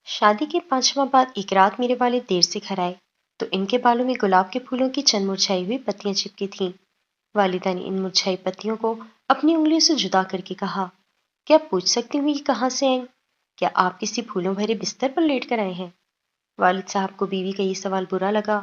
شادی کے 5 ماہ بعد ایک رات میرے والد دیر سے گھر آئے تو ان کے بالوں میں گلاب کے پھولوں کی چند مرجھائی ہوئی پتیاں چپکی تھیں۔ والدہ نے ان مرجھائی پتیوں کو اپنی انگلیوں سے جدا کر کے کہا، کیا پوچھ سکتی ہوں یہ کہاں سے آئیں؟ کیا آپ کسی پھولوں بھرے بستر پر لیٹ کر آئے ہیں؟ والد صاحب کو بیوی کا یہ سوال برا لگا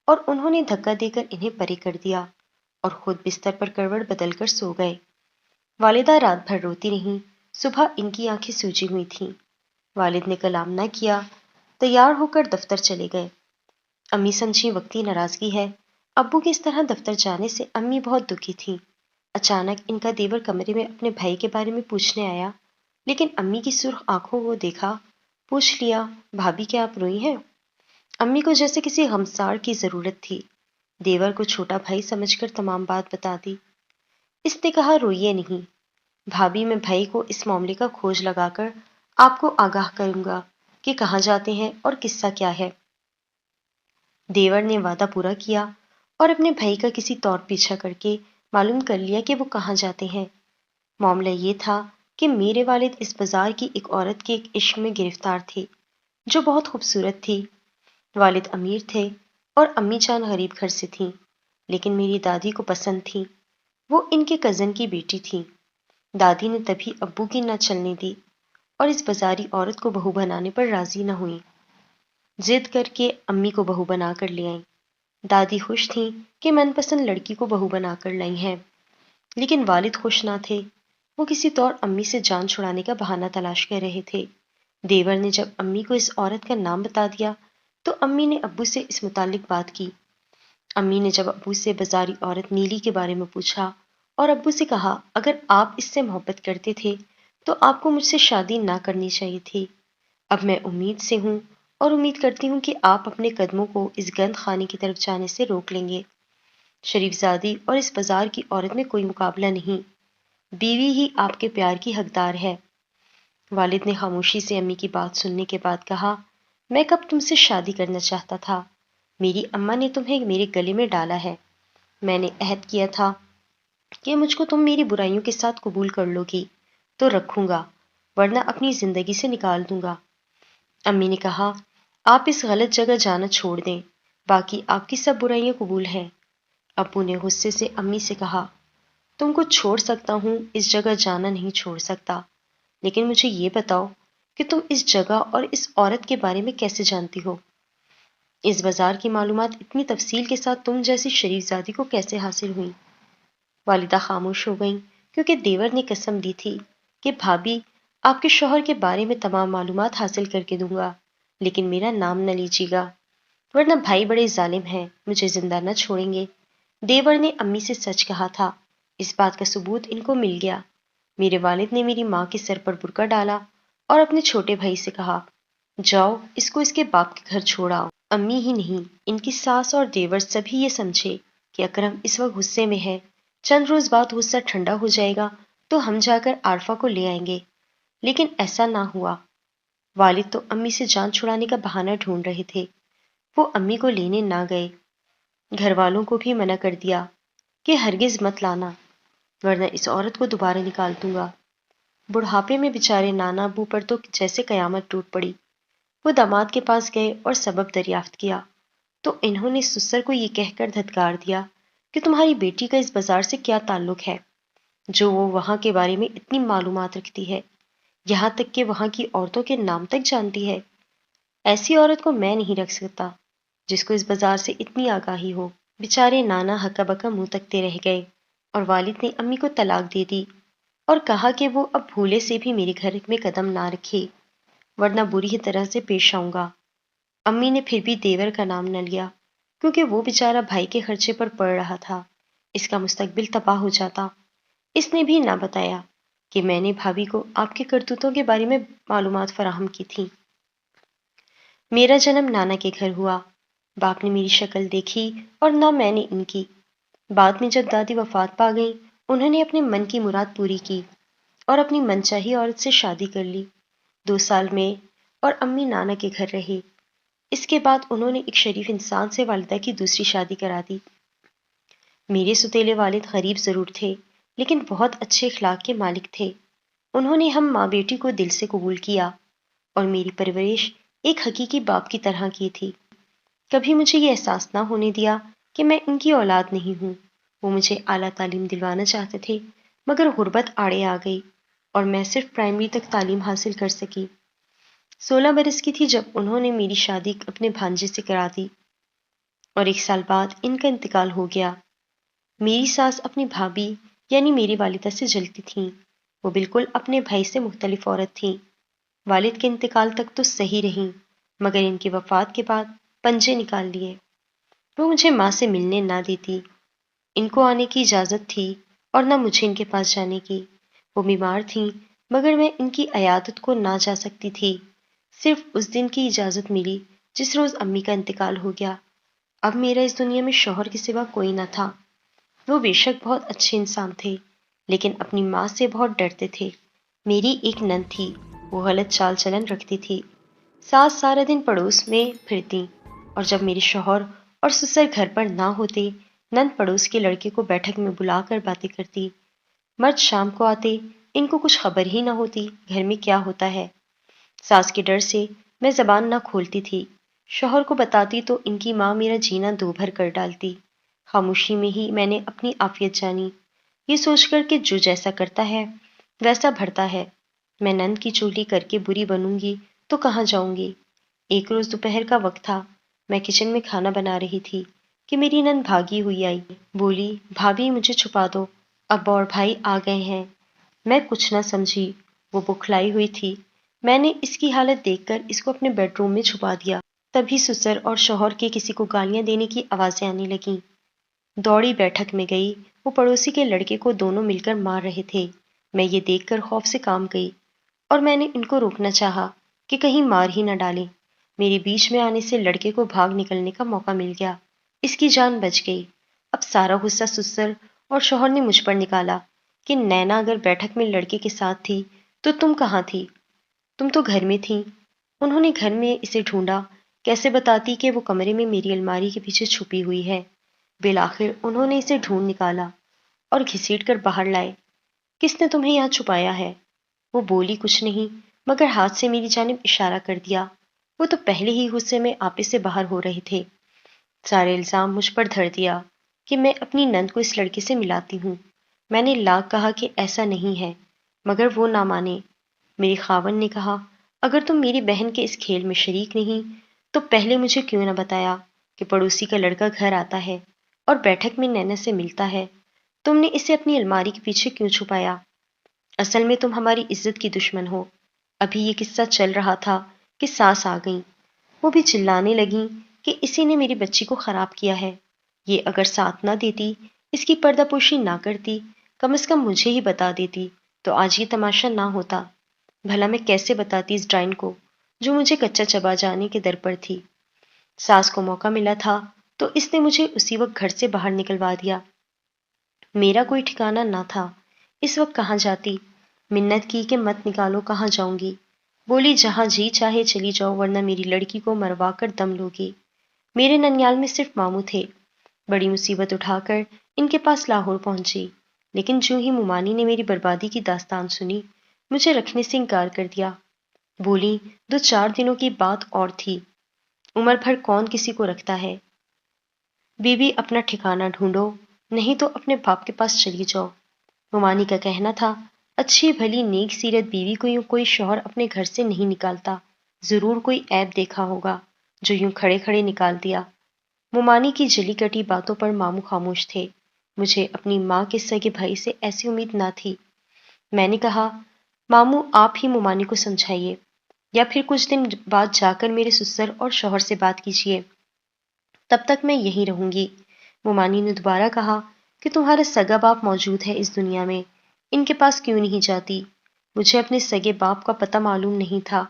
اور انہوں نے دھکا دے کر انہیں پرے کر دیا اور خود بستر پر کروٹ بدل کر سو گئے۔ والدہ رات بھر روتی رہیں، صبح ان کی آنکھیں سوجی ہوئی تھیں۔ والد نے کلام نہ کیا، تیار ہو کر دفتر چلے گئے۔ امی سمجھی وقتی ناراضگی ہے۔ ابو کے اس طرح دفتر جانے سے امی بہت دکھی تھیں۔ اچانک ان کا دیور کمرے میں اپنے بھائی کے بارے میں پوچھنے آیا، لیکن امی کی سرخ آنکھوں کو دیکھا، پوچھ لیا، بھابھی کیا آپ روئی ہیں؟ امی کو جیسے کسی غمسار کی ضرورت تھی۔ دیور کو چھوٹا بھائی سمجھ کر تمام بات بتا دی۔ اس نے کہا، روئیے نہیں بھابھی، میں بھائی کو اس معاملے کا کھوج لگا کر آپ کو آگاہ کروں گا کہ کہاں جاتے ہیں اور قصہ کیا ہے۔ دیور نے وعدہ پورا کیا اور اپنے بھائی کا کسی طور پیچھا کر کے معلوم کر لیا کہ وہ کہاں جاتے ہیں۔ معاملہ یہ تھا کہ میرے والد اس بازار کی ایک عورت کے ایک عشق میں گرفتار تھے جو بہت خوبصورت تھی۔ والد امیر تھے اور امی جان غریب گھر سے تھیں، لیکن میری دادی کو پسند تھی۔ وہ ان کے کزن کی بیٹی تھی۔ دادی نے تبھی ابو کی نہ چلنے دی اور اس بازاری عورت کو بہو بنانے پر راضی نہ ہوئیں۔ ضد کر کے امی کو بہو بنا کر لے آئیں۔ دادی خوش تھیں کہ من پسند لڑکی کو بہو بنا کر لائی ہیں، لیکن والد خوش نہ تھے۔ وہ کسی طور امی سے جان چھڑانے کا بہانہ تلاش کر رہے تھے۔ دیور نے جب امی کو اس عورت کا نام بتا دیا تو امی نے ابو سے اس متعلق بات کی۔ امی نے جب ابو سے بازاری عورت نیلی کے بارے میں پوچھا اور ابو سے کہا، اگر آپ اس سے محبت کرتے تھے تو آپ کو مجھ سے شادی نہ کرنی چاہیے تھی۔ اب میں امید سے ہوں اور امید کرتی ہوں کہ آپ اپنے قدموں کو اس گند خانے کی طرف جانے سے روک لیں گے۔ شریف زادی اور اس بازار کی عورت میں کوئی مقابلہ نہیں، بیوی ہی آپ کے پیار کی حقدار ہے۔ والد نے خاموشی سے امی کی بات سننے کے بعد کہا، میں کب تم سے شادی کرنا چاہتا تھا؟ میری اماں نے تمہیں میرے گلے میں ڈالا ہے۔ میں نے عہد کیا تھا کہ مجھ کو تم میری برائیوں کے ساتھ قبول کر لو گی تو رکھوں گا، ورنہ اپنی زندگی سے نکال دوں گا۔ امی نے کہا، آپ اس غلط جگہ جانا چھوڑ دیں، باقی آپ کی سب برائیاں قبول ہیں۔ ابو نے غصے سے امی سے کہا، تم کو چھوڑ سکتا ہوں، اس جگہ جانا نہیں چھوڑ سکتا، لیکن مجھے یہ بتاؤ کہ تم اس جگہ اور اس عورت کے بارے میں کیسے جانتی ہو؟ اس بازار کی معلومات اتنی تفصیل کے ساتھ تم جیسی شریف زادی کو کیسے حاصل ہوئی؟ والدہ خاموش ہو گئیں کیونکہ دیور نے قسم دی تھی کہ بھابھی، آپ کے شوہر کے بارے میں تمام معلومات حاصل کر کے دوں گا، لیکن میرا نام نہ لیجیے گا، ورنہ بھائی بڑے ظالم ہیں، مجھے زندہ نہ چھوڑیں گے۔ دیور نے امی سے سچ کہا تھا، اس بات کا ثبوت ان کو مل گیا۔ میرے والد نے میری ماں کے سر پر برقع ڈالا اور اپنے چھوٹے بھائی سے کہا، جاؤ اس کو اس کے باپ کے گھر چھوڑ آؤ۔ امی ہی نہیں، ان کی ساس اور دیور سبھی یہ سمجھے کہ اکرم اس وقت غصے میں ہے، چند روز بعد غصہ ٹھنڈا ہو جائے گا تو ہم جا کر عارفہ کو لے آئیں گے، لیکن ایسا نہ ہوا۔ والد تو امی سے جان چھڑانے کا بہانہ ڈھونڈ رہے تھے، وہ امی کو لینے نہ گئے۔ گھر والوں کو بھی منع کر دیا کہ ہرگز مت لانا، ورنہ اس عورت کو دوبارہ نکال دوں گا۔ بڑھاپے میں بیچارے نانا ابو پر تو جیسے قیامت ٹوٹ پڑی۔ وہ داماد کے پاس گئے اور سبب دریافت کیا تو انہوں نے سسر کو یہ کہہ کر دھتکار دیا کہ تمہاری بیٹی کا اس بازار سے کیا تعلق ہے جو وہ وہاں کے بارے میں اتنی معلومات رکھتی ہے، یہاں تک کہ وہاں کی عورتوں کے نام تک جانتی ہے۔ ایسی عورت کو میں نہیں رکھ سکتا جس کو اس بازار سے اتنی آگاہی ہو۔ بیچارے نانا ہکا بکا منہ تکتے رہ گئے اور والد نے امی کو طلاق دے دی اور کہا کہ وہ اب بھولے سے بھی میرے گھر میں قدم نہ رکھے، ورنہ بری طرح سے پیش آؤں گا۔ امی نے پھر بھی دیور کا نام نہ لیا کیونکہ وہ بیچارہ بھائی کے خرچے پر پڑ رہا تھا، اس کا مستقبل تباہ ہو جاتا۔ اس نے بھی نہ بتایا کہ میں نے بھابھی کو آپ کے کرتوتوں کے بارے میں معلومات فراہم کی تھیں۔ میرا جنم نانا کے گھر ہوا، باپ نے میری شکل دیکھی اور نہ میں نے ان کی۔ بعد میں جب دادی وفات پا گئیں، انہوں نے اپنے من کی مراد پوری کی اور اپنی منچاہی عورت سے شادی کر لی۔ 2 سال میں اور امی نانا کے گھر رہے۔ اس کے بعد انہوں نے ایک شریف انسان سے والدہ کی دوسری شادی کرا دی۔ میرے ستیلے والد غریب ضرور تھے لیکن بہت اچھے اخلاق کے مالک تھے۔ انہوں نے ہم ماں بیٹی کو دل سے قبول کیا اور میری پرورش ایک حقیقی باپ کی طرح کی تھی۔ کبھی مجھے یہ احساس نہ ہونے دیا کہ میں ان کی اولاد نہیں ہوں۔ وہ مجھے اعلیٰ تعلیم دلوانا چاہتے تھے، مگر غربت آڑے آ گئی اور میں صرف پرائمری تک تعلیم حاصل کر سکی۔ 16 برس کی تھی جب انہوں نے میری شادی اپنے بھانجے سے کرا دی اور 1 سال بعد ان کا انتقال ہو گیا۔ میری ساس اپنی بھابھی یعنی میری والدہ سے جلتی تھیں۔ وہ بالکل اپنے بھائی سے مختلف عورت تھیں۔ والد کے انتقال تک تو صحیح رہیں، مگر ان کی وفات کے بعد پنجے نکال لیے۔ وہ مجھے ماں سے ملنے نہ دیتی۔ ان کو آنے کی اجازت تھی اور نہ مجھے ان کے پاس جانے کی۔ وہ بیمار تھیں، مگر میں ان کی عیادت کو نہ جا سکتی تھی۔ صرف اس دن کی اجازت ملی جس روز امی کا انتقال ہو گیا۔ اب میرا اس دنیا میں شوہر کے سوا کوئی نہ تھا۔ وہ بے شک بہت اچھے انسان تھے، لیکن اپنی ماں سے بہت ڈرتے تھے۔ میری ایک نند تھی، وہ غلط چال چلن رکھتی تھی۔ ساس سارا دن پڑوس میں پھرتی اور جب میرے شوہر اور سسر گھر پر نہ ہوتے، نند پڑوس کے لڑکے کو بیٹھک میں بلا کر باتیں کرتی۔ مرد شام کو آتے، ان کو کچھ خبر ہی نہ ہوتی گھر میں کیا ہوتا ہے۔ ساس کے ڈر سے میں زبان نہ کھولتی تھی۔ شوہر کو بتاتی تو ان کی ماں میرا جینا دو بھر کر ڈالتی۔ خاموشی میں ہی میں نے اپنی عافیت جانی، یہ سوچ کر کہ جو جیسا کرتا ہے ویسا بھرتا ہے۔ میں نند کی چگلی کر کے بری بنوں گی تو کہاں جاؤں گی؟ ایک روز دوپہر کا وقت تھا، میں کچن میں کھانا بنا رہی تھی کہ میری نند بھاگی ہوئی آئی۔ بولی، بھابھی مجھے چھپا دو، ابا اور بھائی آ گئے ہیں۔ میں کچھ نہ سمجھی، وہ بکھلائی ہوئی تھی۔ میں نے اس کی حالت دیکھ کر اس کو اپنے بیڈ روم میں چھپا دیا۔ تبھی سسر اور شوہر کے کسی کو گالیاں دینے کی آوازیں آنے لگیں۔ دوڑی بیٹھک میں گئی، وہ پڑوسی کے لڑکے کو دونوں مل کر مار رہے تھے۔ میں یہ دیکھ کر خوف سے کام گئی اور میں نے ان کو روکنا چاہا کہ کہیں مار ہی نہ ڈالیں۔ میرے بیچ میں آنے سے لڑکے کو بھاگ نکلنے کا موقع مل گیا، اس کی جان بچ گئی۔ اب سارا غصہ سسر اور شوہر نے مجھ پر نکالا کہ نینا اگر بیٹھک میں لڑکے کے ساتھ تھی تو تم کہاں تھی؟ تم تو گھر میں تھیں۔ انہوں نے گھر میں اسے ڈھونڈا، کیسے بتاتی کہ وہ کمرے میں میری الماری کے پیچھے چھپی ہوئی ہے۔ بالآخر انہوں نے اسے ڈھونڈ نکالا اور گھسیٹ کر باہر لائے۔ کس نے تمہیں یہاں چھپایا ہے؟ وہ بولی کچھ نہیں، مگر ہاتھ سے میری جانب اشارہ کر دیا۔ وہ تو پہلے ہی غصے میں آپے سے باہر ہو رہے تھے۔ سارے الزام مجھ پر دھر دیا کہ میں اپنی نند کو اس لڑکے سے ملاتی ہوں۔ میں نے لاکھ کہا کہ ایسا نہیں ہے، مگر وہ نہ مانے۔ میری خاوند نے کہا، اگر تم میری بہن کے اس کھیل میں شریک نہیں تو پہلے مجھے کیوں نہ بتایا کہ پڑوسی کا لڑکا گھر آتا ہے اور بیٹھک میں نینا سے ملتا ہے؟ تم نے اسے اپنی الماری کے پیچھے کیوں چھپایا؟ اصل میں تم ہماری عزت کی دشمن ہو۔ ابھی یہ قصہ چل رہا تھا کہ ساس آ گئیں۔ وہ بھی چلانے لگیں کہ اسی نے میری بچی کو خراب کیا ہے۔ یہ اگر ساتھ نہ دیتی، اس کی پردہ پوشی نہ کرتی، کم از کم مجھے ہی بتا دیتی تو آج یہ تماشا نہ ہوتا۔ بھلا میں کیسے بتاتی اس ڈرائن کو جو مجھے کچا چبا جانے کے در پر تھی۔ ساس کو موقع ملا تھا تو اس نے مجھے اسی وقت گھر سے باہر نکلوا دیا۔ میرا کوئی ٹھکانہ نہ تھا، اس وقت کہاں جاتی؟ منت کی کہ مت نکالو، کہاں جاؤں گی؟ بولی، جہاں جی چاہے چلی جاؤ ورنہ میری لڑکی کو مروا کر دم لوگی۔ میرے ننیال میں صرف ماموں تھے۔ بڑی مصیبت اٹھا کر ان کے پاس لاہور پہنچی، لیکن جو ہی مومانی نے میری بربادی کی داستان سنی، مجھے رکھنے سے انکار کر دیا۔ بولی، 2-4 دنوں کی بات اور تھی، عمر بھر کون کسی کو رکھتا ہے؟ بی بی اپنا ٹھکانہ ڈھونڈو، نہیں تو اپنے باپ کے پاس چلی جاؤ۔ مومانی کا کہنا تھا، اچھی بھلی نیک سیرت بیوی کو یوں کوئی شوہر اپنے گھر سے نہیں نکالتا، ضرور کوئی عیب دیکھا ہوگا جو یوں کھڑے کھڑے نکال دیا۔ مومانی کی جلی کٹی باتوں پر ماموں خاموش تھے۔ مجھے اپنی ماں کے سگے بھائی سے ایسی امید نہ تھی۔ میں نے کہا، ماموں آپ ہی مومانی کو سمجھائیے، یا پھر کچھ دن بعد جا کر میرے سسر اور شوہر سے بات کیجیے، تب تک میں یہیں رہوں گی۔ مومانی نے دوبارہ کہا کہ تمہارا سگا باپ موجود ہے اس دنیا میں، ان کے پاس کیوں نہیں جاتی؟ مجھے اپنے سگے باپ کا پتہ معلوم نہیں تھا۔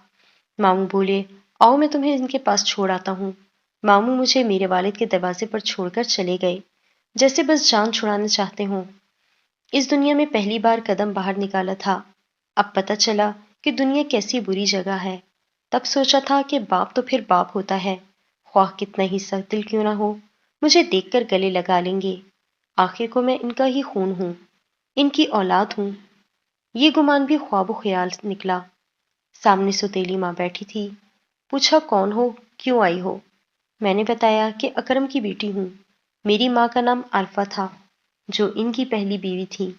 ماموں بولے، آؤ میں تمہیں ان کے پاس چھوڑ آتا ہوں۔ ماموں مجھے میرے والد کے دروازے پر چھوڑ کر چلے گئے، جیسے بس جان چھڑانا چاہتے ہوں۔ اس دنیا میں پہلی بار قدم باہر نکالا تھا، اب پتہ چلا کہ دنیا کیسی بری جگہ ہے۔ تب سوچا تھا کہ باپ تو پھر باپ ہوتا ہے، خواہ کتنا ہی سخت دل کیوں نہ ہو، مجھے دیکھ کر گلے لگا لیں گے۔ آخر کو میں ان کا ہی خون ہوں، ان کی اولاد ہوں۔ یہ گمان بھی خواب و خیال نکلا۔ سامنے سوتیلی ماں بیٹھی تھی، پوچھا کون ہو، کیوں آئی ہو؟ میں نے بتایا کہ اکرم کی بیٹی ہوں۔ میری ماں کا نام عارفہ تھا، جو ان کی پہلی بیوی تھی۔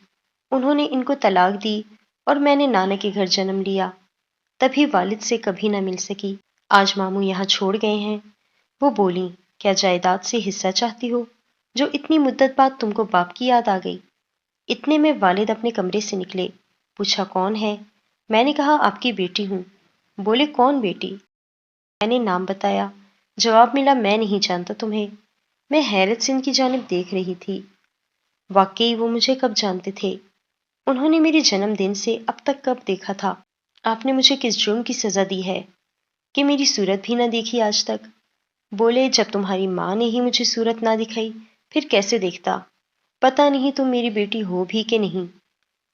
انہوں نے ان کو طلاق دی اور میں نے نانا کے گھر جنم لیا، تبھی والد سے کبھی نہ مل سکی۔ آج ماموں یہاں چھوڑ گئے ہیں۔ وہ بولیں، کیا جائیداد سے حصہ چاہتی ہو، جو اتنی مدت بعد تم کو باپ کی یاد آ گئی؟ اتنے میں والد اپنے کمرے سے نکلے۔ پوچھا کون ہے؟ میں نے کہا آپ کی بیٹی ہوں۔ بولے کون بیٹی؟ میں نے نام بتایا۔ جواب ملا میں نہیں جانتا تمہیں۔ میں حیرت سے ان کی جانب دیکھ رہی تھی۔ واقعی وہ مجھے کب جانتے تھے؟ انہوں نے میرے جنم دن سے اب تک کب دیکھا تھا؟ آپ نے مجھے کس جرم کی سزا دی ہے کہ میری صورت بھی نہ دیکھی آج تک؟ بولے جب تمہاری ماں نے ہی مجھے صورت نہ دکھائی پھر کیسے دیکھتا؟ پتہ نہیں تم میری بیٹی ہو بھی کہ نہیں۔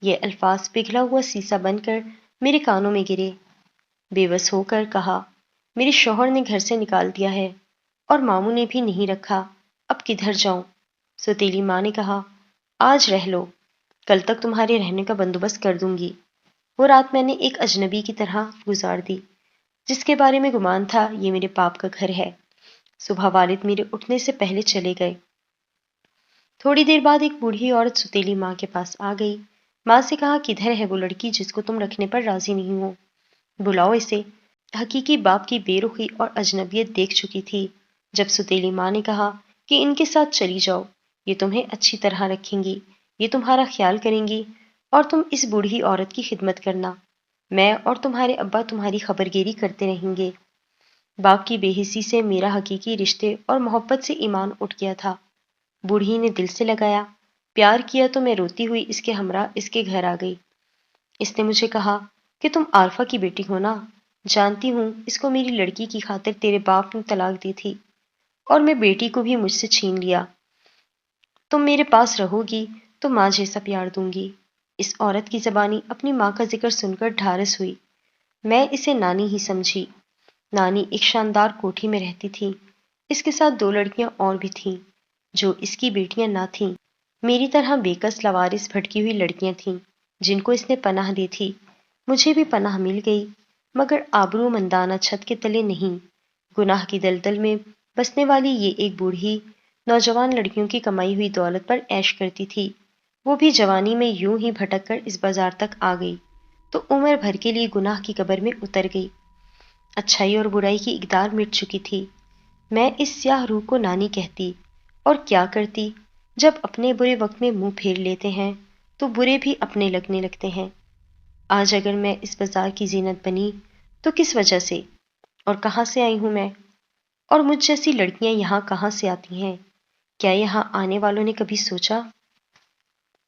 یہ الفاظ پگھلا ہوا سیسا بن کر میرے کانوں میں گرے۔ بے بس ہو کر کہا، میرے شوہر نے گھر سے نکال دیا ہے اور ماموں نے بھی نہیں رکھا، اب کدھر جاؤں؟ سوتیلی ماں نے کہا، آج رہ لو، کل تک تمہارے رہنے کا بندوبست کر دوں گی۔ وہ رات میں نے ایک اجنبی کی طرح گزار دی، جس کے بارے میں گمان تھا یہ میرے باپ کا گھر ہے۔ صبح والد میرے اٹھنے سے پہلے چلے گئے۔ تھوڑی دیر بعد ایک بوڑھی عورت سوتیلی ماں کے پاس آ گئی۔ ماں سے کہا، کدھر ہے وہ لڑکی جس کو تم رکھنے پر راضی نہیں ہو؟ بلاؤ اسے۔ حقیقی باپ کی بے رخی اور اجنبیت دیکھ چکی تھی۔ جب سوتیلی ماں نے کہا کہ ان کے ساتھ چلی جاؤ، یہ تمہیں اچھی طرح رکھیں گی، یہ تمہارا خیال کریں گی اور تم اس بوڑھی عورت کی خدمت کرنا، میں اور تمہارے ابا تمہاری خبرگیری کرتے رہیں گے۔ باپ کی بے حسی سے میرا حقیقی رشتے اور محبت سے ایمان اٹھ گیا تھا۔ بوڑھی نے دل سے لگایا، پیار کیا تو میں روتی ہوئی اس کے ہمراہ اس کے گھر آ گئی۔ اس نے مجھے کہا کہ تم عارفہ کی بیٹی ہو نا؟ جانتی ہوں، اس کو میری لڑکی کی خاطر تیرے باپ نے طلاق دی تھی اور میں بیٹی کو بھی مجھ سے چھین لیا۔ تم میرے پاس رہو گی تو ماں جیسا پیار دوں گی۔ اس عورت کی زبانی اپنی ماں کا ذکر سن کر ڈھارس ہوئی۔ میں اسے نانی ہی سمجھی۔ نانی ایک شاندار کوٹھی میں رہتی تھی۔ اس کے ساتھ 2 لڑکیاں اور بھی تھیں، جو اس کی بیٹیاں نہ تھیں۔ میری طرح بے کس لوارث بھٹکی ہوئی لڑکیاں تھیں، جن کو اس نے پناہ دی تھی۔ مجھے بھی پناہ مل گئی، مگر آبرو مندانہ چھت کے تلے نہیں۔ گناہ کی دلدل میں بسنے والی یہ ایک بوڑھی نوجوان لڑکیوں کی کمائی ہوئی دولت پر عیش کرتی تھی۔ وہ بھی جوانی میں یوں ہی بھٹک کر اس بازار تک آ گئی تو عمر بھر کے لیے گناہ کی قبر میں اتر گئی۔ اچھائی اور برائی کی اقدار مٹ چکی تھی۔ میں اس سیاہ روح کو نانی کہتی، اور کیا کرتی؟ جب اپنے برے وقت میں منہ پھیر لیتے ہیں تو برے بھی اپنے لگنے لگتے ہیں۔ آج اگر میں اس بازار کی زینت بنی تو کس وجہ سے؟ اور کہاں سے آئی ہوں میں؟ اور مجھ جیسی لڑکیاں یہاں کہاں سے آتی ہیں؟ کیا یہاں آنے والوں نے کبھی سوچا